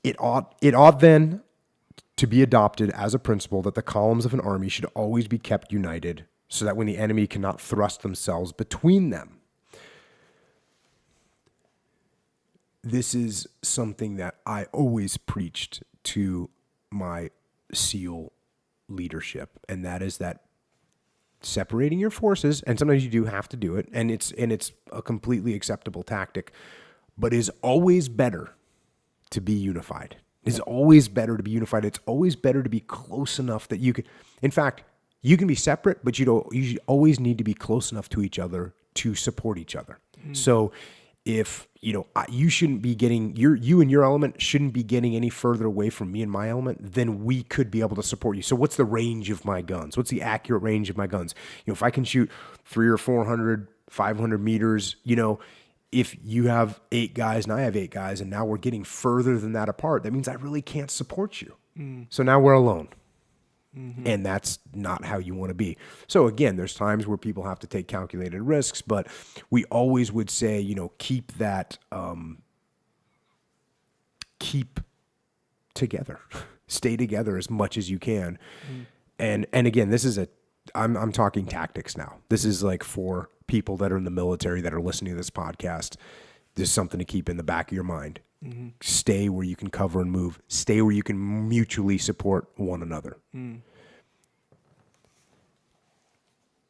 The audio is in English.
It ought then to be adopted as a principle that the columns of an army should always be kept united, so that when the enemy cannot thrust themselves between them. This is something that I always preached to my SEAL leadership, and that is that separating your forces, and sometimes you do have to do it, and it's a completely acceptable tactic, but is always better to be unified. It's always better to be unified. It's always better to be close enough that you can, in fact, you can be separate, but you always need to be close enough to each other to support each other. So if, you shouldn't be getting, you and your element shouldn't be getting any further away from me and my element than we could be able to support you. So what's the range of my guns? What's the accurate range of my guns? If I can shoot 300 or 400, 500 meters, if you have 8 guys and I have 8 guys, and now we're getting further than that apart, that means I really can't support you. So now we're alone. And that's not how you want to be. So again, there's times where people have to take calculated risks, but we always would say, keep that, keep together, stay together as much as you can. And again, this is I'm talking tactics now. This is like for people that are in the military that are listening to this podcast. There's something to keep in the back of your mind. Stay where you can cover and move. Stay where you can mutually support one another.